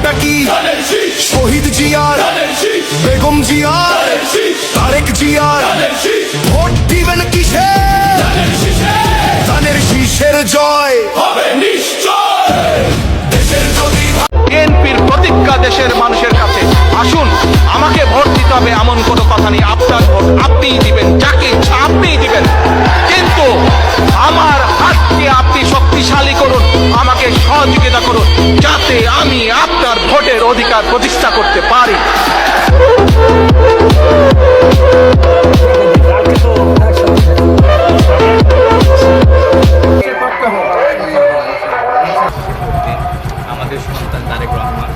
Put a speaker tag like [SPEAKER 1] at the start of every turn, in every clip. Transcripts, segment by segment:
[SPEAKER 1] নামটা কি? শহীদ জিয়ার, বেগম জিয়ার, তারেক জিয়ার। ভোট দিবেন কিসে? ধানের শীষের জয় হবে নিশ্চয়।
[SPEAKER 2] বিএনপির প্রতিজ্ঞা দেশের মানুষের কাছে, আসুন আমাকে ভোট দিতে হবে এমন কোনো কথা নেই। আপনার ভোট আপনিই দিবেন, যাকে ইচ্ছা আপনিই দিবেন, কিন্তু আমার হাতকে আপনি শক্তিশালী করুন, আমাকে সহযোগিতা করুন, যাতে আমি আপনার ভোটের অধিকার প্রতিষ্ঠা করতে পারি।
[SPEAKER 3] আমাদের সন্তান তারেক রহমান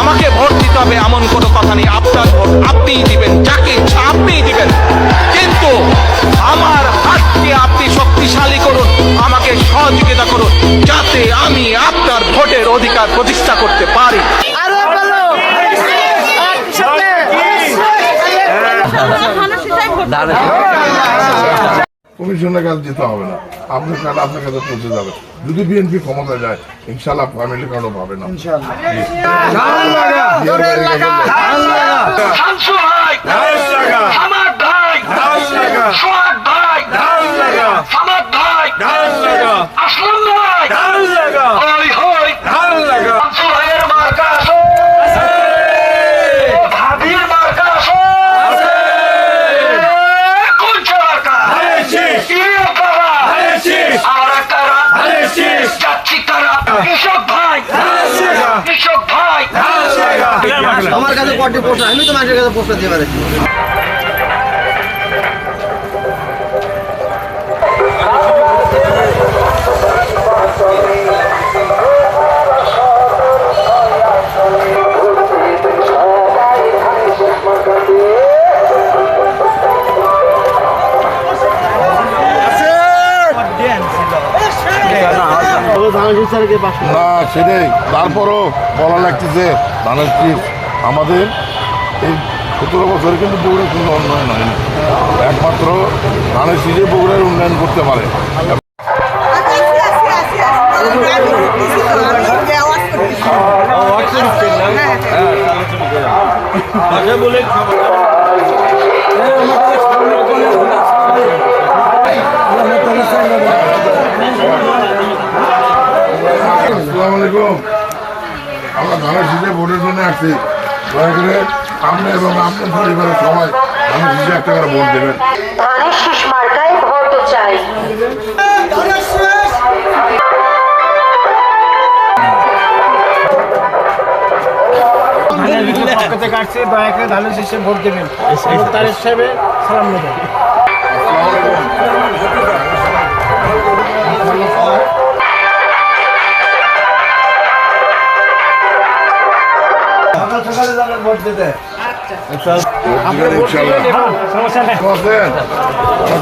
[SPEAKER 3] আমাকে ভোট দিতে হবে এমন কোনো কথা নেই। আপনার ভোট আপনিই দিবেন, যাকে ইচ্ছা আপনিই দিবেন, কিন্তু আমার হাতকে আপনি শক্তিশালী করুন, আমাকে সহযোগিতা করুন, যাতে আমি আপনার ভোটের অধিকার প্রতিষ্ঠা করতে পারি।
[SPEAKER 4] কমিশনের কাছে যেতে হবে না, আপনার কার্ড আপনার কাছে পৌঁছে যাবে। যদি বিএনপি ক্ষমতায় যায় ইনশাল্লাহ ফ্যামিলি কার্ডও পাবে না।
[SPEAKER 5] আমার কাছে পটি পোস্ট, আমি তো মানুষের কাছে পোস্ট দিয়ে পারছি।
[SPEAKER 4] না সেটাই, তারপরও বলা লাগতেছে ধানের শীষ আমাদের এই 17 বছরে কিন্তু বগুড়ার কোনো উন্নয়ন হয়নি। একমাত্র ধানের শীষে বগুড়ার উন্নয়ন করতে পারে। আমরা ধানের শীষে ভোটের জন্য আসছি, দয়া করে আপনি এবং আপনার পরিবারের সবাই ধানের শীষে একটা করে ভোট দেবেন।
[SPEAKER 6] ধানের শীষ মার্কায় ভোট চাই।
[SPEAKER 5] কাটছে, দয়া করে ধানের শীষে ভোট দেবেন। তারেক সাহেবের সালাম নেবেন। সকালে যাবেন ভোট দিতে।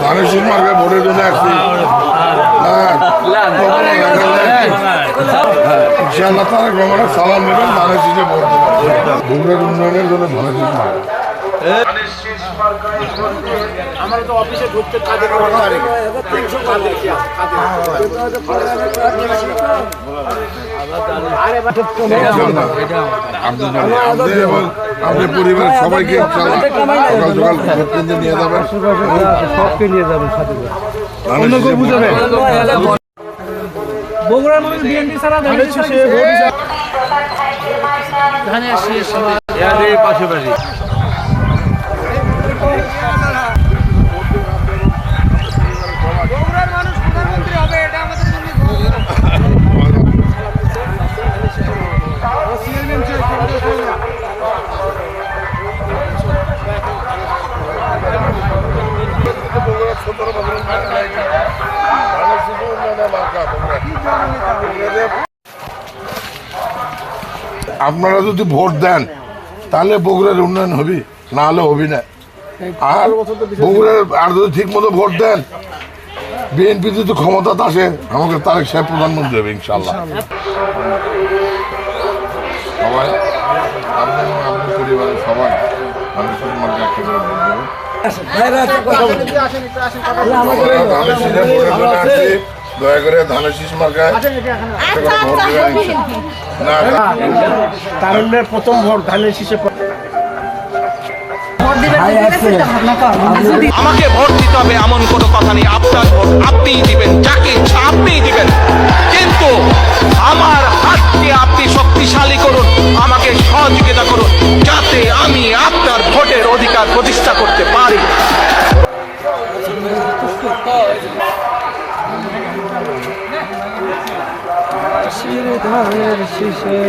[SPEAKER 4] ধানের শীষ মার্কায় ভোটের জন্য আসছি, ইনশাআল্লাহ তারেক রহমানের সালাম নেবেন, ধানের শীষে ভোট দেবেন। বগুড়ার উন্নয়নের জন্য ধানের শীষ মার্কা।
[SPEAKER 5] আমার তো অফিসে ঢুকতে কাজে
[SPEAKER 4] আপনার পরিবারের সবাইকে সকাল সকাল ভোট কেন্দ্রে নিয়ে যাবেন,
[SPEAKER 5] সবকে নিয়ে যাবেন সাথে। বগুড়ার মানুষ বিএনপি ছাড়া ধানের শীষে ধানের শীষ পাশাপাশি
[SPEAKER 4] আপনারা যদি ভোট দেন তাহলে বগুড়ার উন্নয়ন হবে, না হলে হবে না। আর বগুড়ার আর যদি ঠিক মতো ভোট দেন, বিএনপি যদি ক্ষমতাতে আসে আমাকে তারেক সাহেব প্রধানমন্ত্রী হবে ইনশাল্লাহ। সবাই আপনি এবং আপনার পরিবারের সবাই আমরা ধানের শীষে ভোটের জন্য আসছি, দয়া করে ধানের শীষ মার্কায় একটা করে ভোট দেবেন ইনশাআল্লাহ। না
[SPEAKER 5] তারুণ্যের প্রথম ভোট ধানের শীষে
[SPEAKER 2] আমাকে ভোট দিতে হবে এমন কোনো কথা নেই। আপনার ভোট আপনিই দিবেন, যাকে ইচ্ছা আপনিই দিবেন, কিন্তু আমার হাতকে আপনি শক্তিশালী করুন, আমাকে সহযোগিতা করুন, যাতে আমি আপনার ভোটের অধিকার প্রতিষ্ঠা করতে পারি।
[SPEAKER 3] ধানের শীষে